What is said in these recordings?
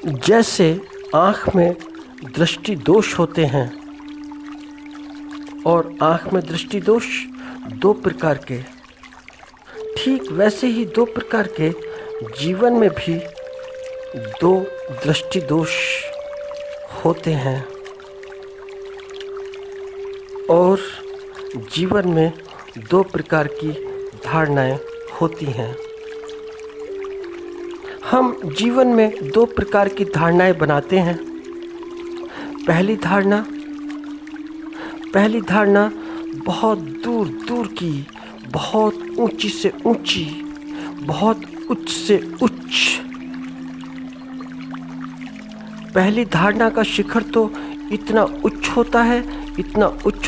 जैसे आँख में दृष्टि दोष होते हैं और आँख में दृष्टि दोष दो प्रकार के, ठीक वैसे ही दो प्रकार के जीवन में भी दो दृष्टि दोष होते हैं और जीवन में दो प्रकार की धारणाएं होती हैं। हम जीवन में दो प्रकार की धारणाएं बनाते हैं। पहली धारणा बहुत दूर दूर की, बहुत ऊंची से ऊंची, बहुत उच्च से उच्च। पहली धारणा का शिखर तो इतना उच्च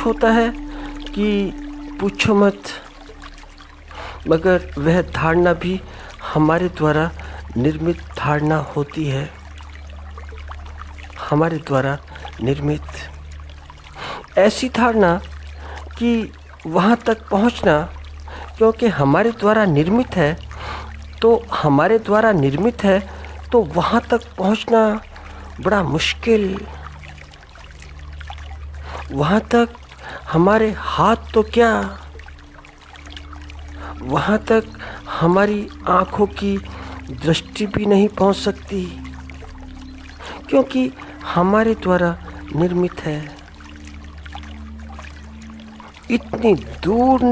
होता है कि पूछो मत। मगर वह धारणा भी हमारे द्वारा निर्मित धारणा होती है, हमारे द्वारा निर्मित। ऐसी धारणा कि वहाँ तक पहुँचना, क्योंकि हमारे द्वारा निर्मित है तो वहाँ तक पहुँचना बड़ा मुश्किल। वहाँ तक हमारे हाथ तो क्या, वहाँ तक हमारी आँखों की दृष्टि भी नहीं पहुँच सकती, क्योंकि हमारे द्वारा निर्मित है। इतनी दूर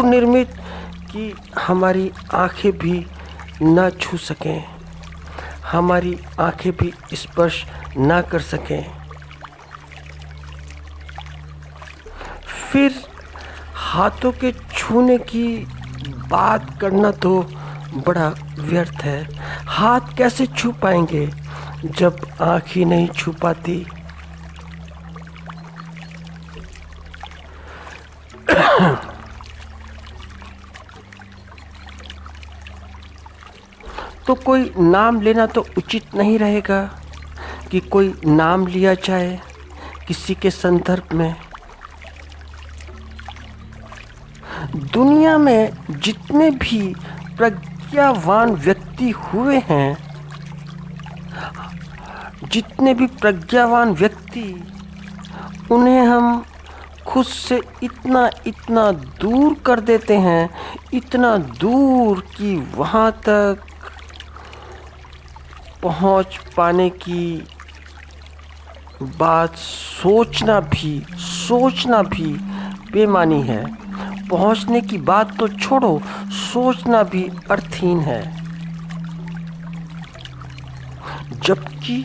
निर्मित कि हमारी आँखें भी ना छू सकें, हमारी आँखें भी स्पर्श ना कर सकें। फिर हाथों के छूने की बात करना तो बड़ा व्यर्थ है। हाथ कैसे छू पाएंगे जब आँख ही नहीं छू पाती। तो कोई नाम लेना तो उचित नहीं रहेगा कि कोई नाम लिया जाए किसी के संदर्भ में। दुनिया में जितने भी प्रज्ञावान व्यक्ति उन्हें हम खुद से इतना दूर कर देते हैं, इतना दूर कि वहाँ तक पहुँच पाने की बात सोचना भी बेमानी है। पहुँचने की बात तो छोड़ो, सोचना भी अर्थहीन है। जबकि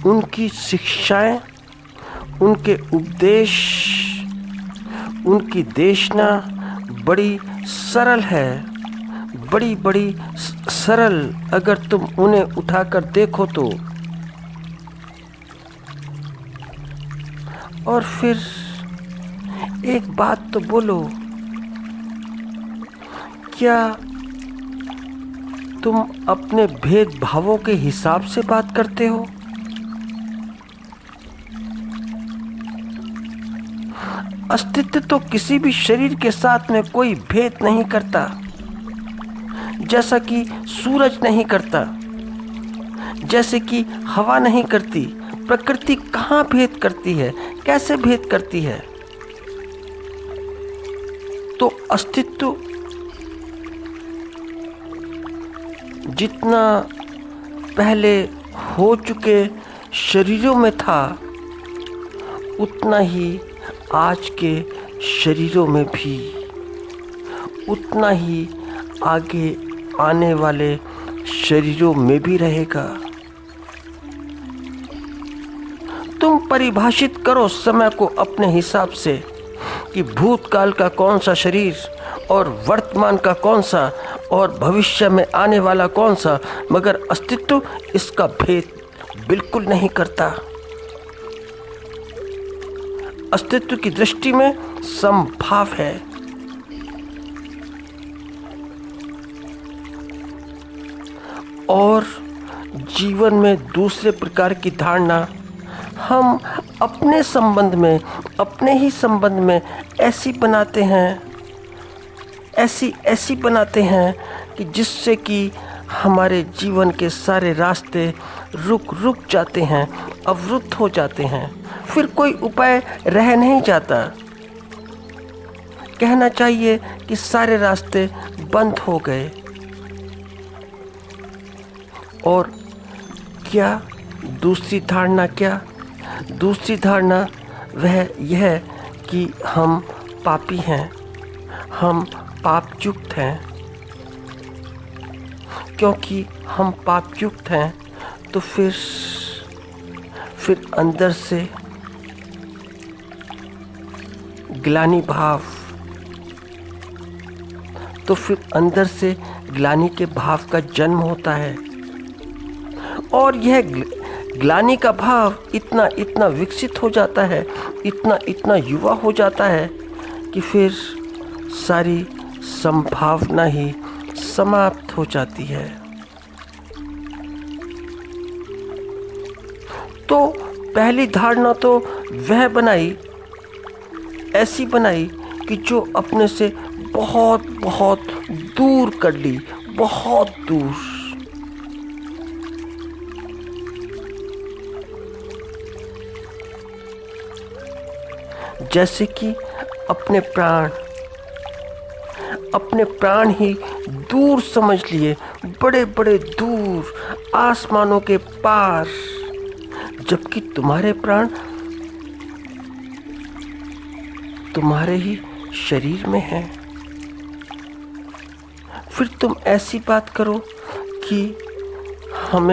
उनकी शिक्षाएं, उनके उपदेश, उनकी देशना बड़ी सरल है, बड़ी सरल। अगर तुम उन्हें उठाकर देखो तो। और फिर एक बात तो बोलो, क्या तुम अपने भेदभावों के हिसाब से बात करते हो? अस्तित्व तो किसी भी शरीर के साथ में कोई भेद नहीं करता, जैसा कि सूरज नहीं करता, जैसे कि हवा नहीं करती। प्रकृति कहाँ भेद करती है, कैसे भेद करती है? तो अस्तित्व जितना पहले हो चुके शरीरों में था, उतना ही आज के शरीरों में भी, उतना ही आगे आने वाले शरीरों में भी रहेगा। तुम परिभाषित करो समय को अपने हिसाब से कि भूतकाल का कौन सा शरीर और वर्तमान का कौन सा और भविष्य में आने वाला कौन सा, मगर अस्तित्व इसका भेद बिल्कुल नहीं करता। अस्तित्व की दृष्टि में समभाव है। और जीवन में दूसरे प्रकार की धारणा हम अपने ही संबंध में ऐसी बनाते हैं कि जिससे कि हमारे जीवन के सारे रास्ते रुक जाते हैं, अवरुद्ध हो जाते हैं, फिर कोई उपाय रह नहीं जाता। कहना चाहिए कि सारे रास्ते बंद हो गए। और क्या दूसरी धारणा, क्या दूसरी धारणा वह यह कि हम पापी हैं, हम पापयुक्त हैं। क्योंकि हम पापयुक्त हैं तो फिर अंदर से ग्लानि भाव, तो फिर अंदर से ग्लानि के भाव का जन्म होता है। और यह ग्लानि का भाव इतना विकसित हो जाता है, इतना युवा हो जाता है कि फिर सारी संभावना ही समाप्त हो जाती है। तो पहली धारणा तो वह बनाई, ऐसी बनाई कि जो अपने से बहुत बहुत दूर कर ली, बहुत दूर। जैसे कि अपने प्राण ही दूर समझ लिए, बड़े बड़े दूर, आसमानों के पार, जबकि तुम्हारे प्राण तुम्हारे ही शरीर में हैं। फिर तुम ऐसी बात करो कि हम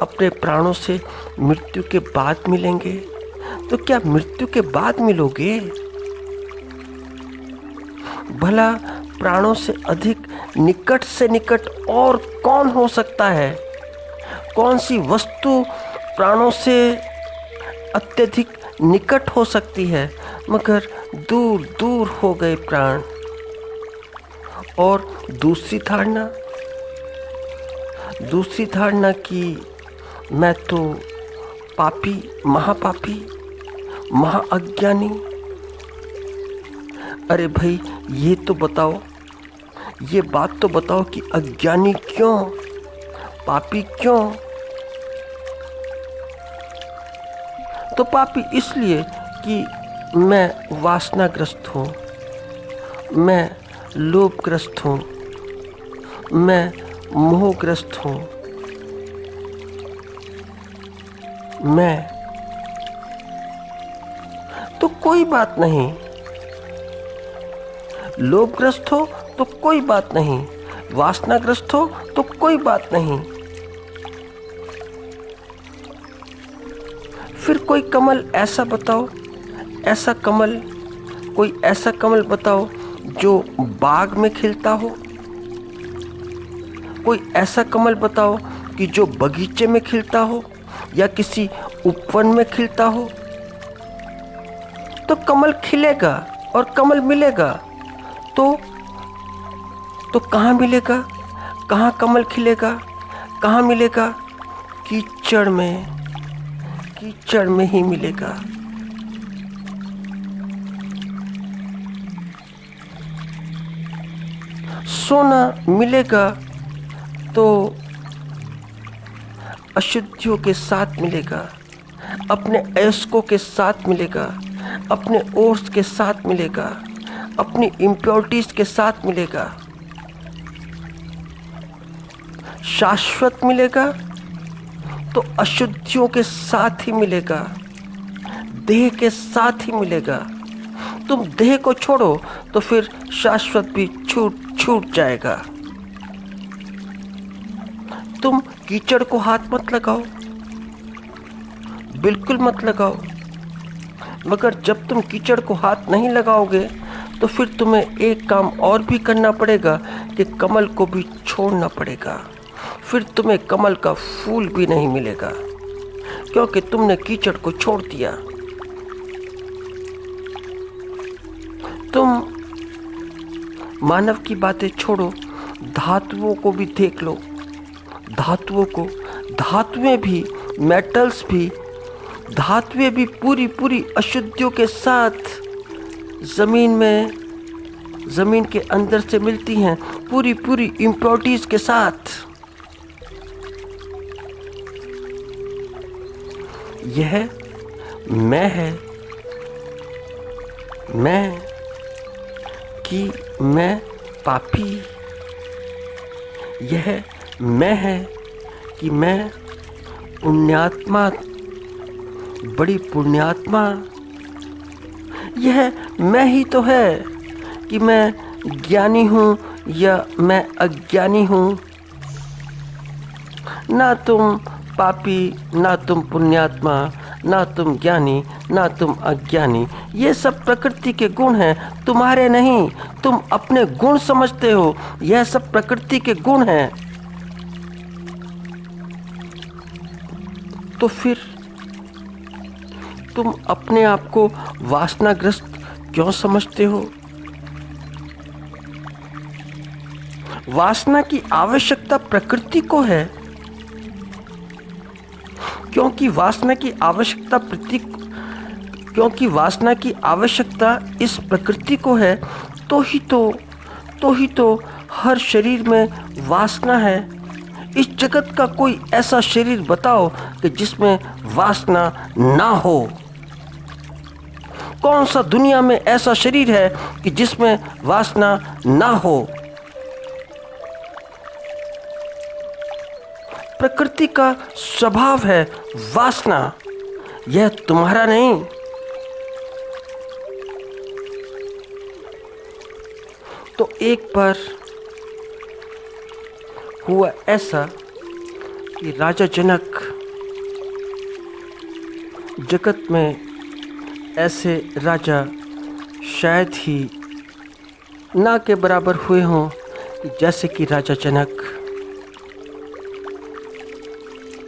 अपने प्राणों से मृत्यु के बाद मिलेंगे। तो क्या मृत्यु के बाद मिलोगे? भला प्राणों से अधिक निकट से निकट और कौन हो सकता है? कौन सी वस्तु प्राणों से अत्यधिक निकट हो सकती है? मगर दूर दूर हो गए प्राण। और दूसरी धारणा कि मैं तो पापी, महापापी, महाअज्ञानी। अरे भाई, ये तो बताओ, ये बात तो बताओ कि अज्ञानी क्यों, पापी क्यों? तो पापी इसलिए कि मैं वासनाग्रस्त हूँ, मैं लोभग्रस्त हूँ, मैं मोहग्रस्त हूँ, मैं। तो कोई बात नहीं, लोभग्रस्त हो तो कोई बात नहीं, वासनाग्रस्त हो तो कोई बात नहीं। फिर कोई कमल ऐसा बताओ, कोई ऐसा कमल बताओ जो बाग में खिलता हो। कोई ऐसा कमल बताओ कि जो बगीचे में खिलता हो या किसी उपवन में खिलता हो। तो कमल खिलेगा और कमल मिलेगा। तो कहाँ मिलेगा? कहाँ कमल खिलेगा? कहाँ मिलेगा? कीचड़ में ही मिलेगा। सोना मिलेगा तो अशुद्धियों के साथ मिलेगा, अपने अयस्कों के साथ मिलेगा, अपने ओर्स के साथ मिलेगा, अपनी इम्प्योरिटीज के साथ मिलेगा। शाश्वत मिलेगा तो अशुद्धियों के साथ ही मिलेगा, देह के साथ ही मिलेगा। तुम देह को छोड़ो तो फिर शाश्वत भी छूट जाएगा। तुम कीचड़ को हाथ मत लगाओ, बिल्कुल मत लगाओ। मगर जब तुम कीचड़ को हाथ नहीं लगाओगे तो फिर तुम्हें एक काम और भी करना पड़ेगा कि कमल को भी छोड़ना पड़ेगा। फिर तुम्हें कमल का फूल भी नहीं मिलेगा, क्योंकि तुमने कीचड़ को छोड़ दिया। तुम मानव की बातें छोड़ो, धातुओं को भी देख लो। धातुएं भी, मेटल्स भी, धातुएं भी पूरी अशुद्धियों के साथ जमीन के अंदर से मिलती हैं, पूरी पूरी इम्प्योरिटीज के साथ। यह मैं है, मैं कि मैं पापी। यह मैं है कि मैं पुण्यात्मा, बड़ी पुण्यात्मा। यह मैं ही तो है कि मैं ज्ञानी हूँ या मैं अज्ञानी हूँ। ना तुम पापी, ना तुम पुण्यात्मा, ना तुम ज्ञानी, ना तुम अज्ञानी। ये सब प्रकृति के गुण हैं, तुम्हारे नहीं। तुम अपने गुण समझते हो, यह सब प्रकृति के गुण हैं। तो फिर तुम अपने आप को वासनाग्रस्त क्यों समझते हो? वासना की आवश्यकता प्रकृति को है, क्योंकि वासना की आवश्यकता इस प्रकृति को है। तो ही तो हर शरीर में वासना है। इस जगत का कोई ऐसा शरीर बताओ कि जिसमें वासना ना हो। कौन सा दुनिया में ऐसा शरीर है कि जिसमें वासना ना हो? प्रकृति का स्वभाव है वासना, यह तुम्हारा नहीं। तो एक बार हुआ ऐसा कि राजा जनक, जगत में ऐसे राजा शायद ही ना के बराबर हुए हों जैसे कि राजा जनक।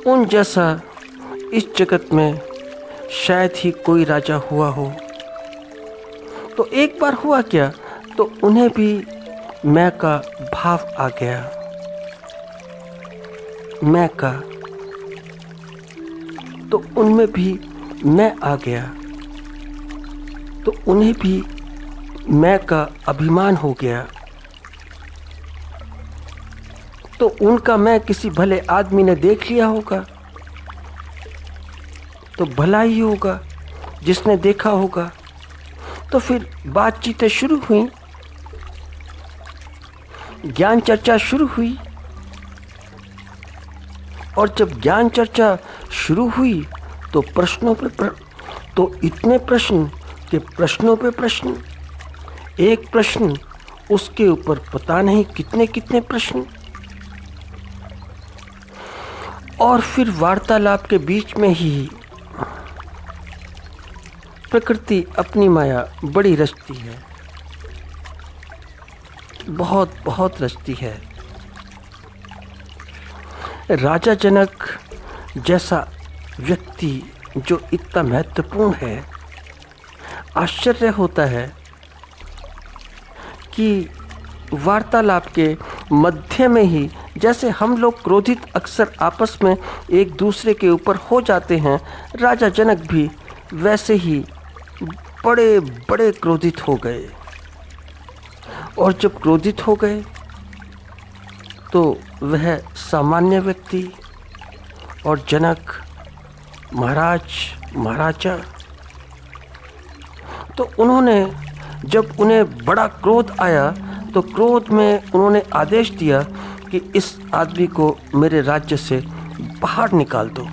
उन जैसा इस जगत में शायद ही कोई राजा हुआ हो। तो एक बार हुआ क्या, तो उन्हें भी मैं का भाव आ गया। मैं का, तो उनमें भी मैं आ गया। तो उन्हें भी मैं का अभिमान हो गया। तो उनका मैं किसी भले आदमी ने देख लिया होगा, तो भला ही होगा जिसने देखा होगा। तो फिर बातचीतें शुरू हुई, ज्ञान चर्चा शुरू हुई। और जब ज्ञान चर्चा शुरू हुई तो प्रश्नों पे तो इतने प्रश्न कि प्रश्नों पे प्रश्न, एक प्रश्न उसके ऊपर पता नहीं कितने कितने प्रश्न। और फिर वार्तालाप के बीच में ही प्रकृति अपनी माया बड़ी रचती है, बहुत बहुत रचती है। राजा जनक जैसा व्यक्ति जो इतना महत्वपूर्ण है, आश्चर्य होता है कि वार्तालाप के मध्य में ही जैसे हम लोग क्रोधित अक्सर आपस में एक दूसरे के ऊपर हो जाते हैं, राजा जनक भी वैसे ही बड़े बड़े क्रोधित हो गए। और जब क्रोधित हो गए तो वह सामान्य व्यक्ति और जनक महाराजा, तो उन्होंने, जब उन्हें बड़ा क्रोध आया तो क्रोध में उन्होंने आदेश दिया कि इस आदमी को मेरे राज्य से बाहर निकाल दो।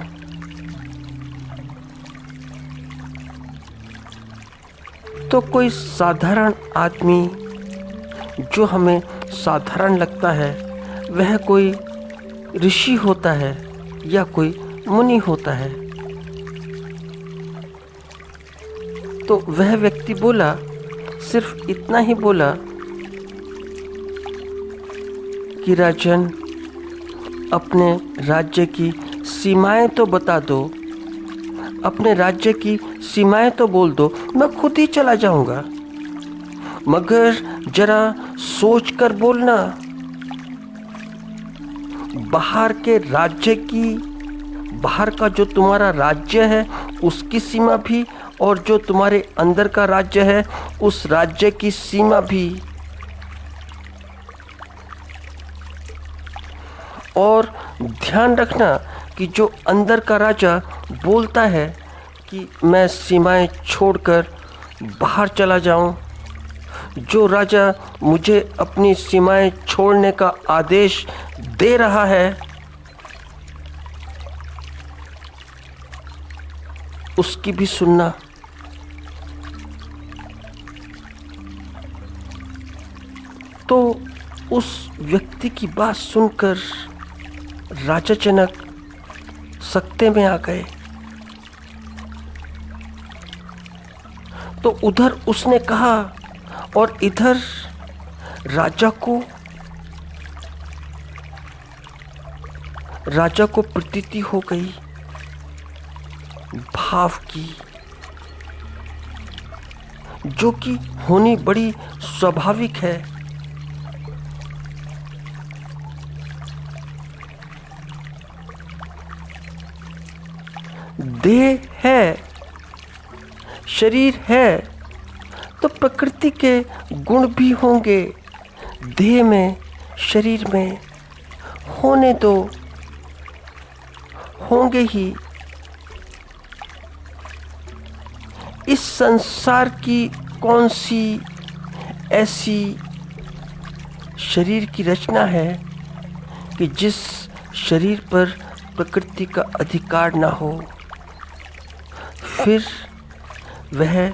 तो कोई साधारण आदमी जो हमें साधारण लगता है, वह कोई ऋषि होता है या कोई मुनि होता है। तो वह व्यक्ति बोला, सिर्फ इतना ही बोला कि राजन, अपने राज्य की सीमाएं तो बता दो, अपने राज्य की सीमाएं तो बोल दो, मैं खुद ही चला जाऊंगा, मगर जरा सोच कर बोलना। बाहर के राज्य की, बाहर का जो तुम्हारा राज्य है उसकी सीमा भी, और जो तुम्हारे अंदर का राज्य है उस राज्य की सीमा भी। और ध्यान रखना कि जो अंदर का राजा बोलता है कि मैं सीमाएं छोड़कर बाहर चला जाऊं, जो राजा मुझे अपनी सीमाएं छोड़ने का आदेश दे रहा है, उसकी भी सुनना। तो उस व्यक्ति की बात सुनकर राजा जनक सकते में आ गए। तो उधर उसने कहा और इधर राजा को प्रतीति हो गई भाव की, जो कि होनी बड़ी स्वाभाविक है। देह है, शरीर है, तो प्रकृति के गुण भी होंगे देह में, शरीर में, होने दो, होंगे ही। इस संसार की कौन सी ऐसी शरीर की रचना है कि जिस शरीर पर प्रकृति का अधिकार ना हो? फिर वह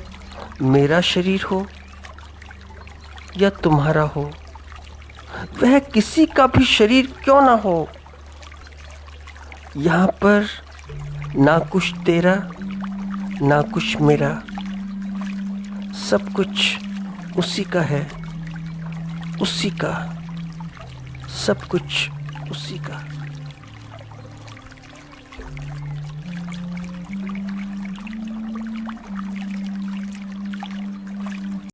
मेरा शरीर हो या तुम्हारा हो, वह किसी का भी शरीर क्यों ना हो, यहाँ पर ना कुछ तेरा ना कुछ मेरा, सब कुछ उसी का है, उसी का, सब कुछ उसी का।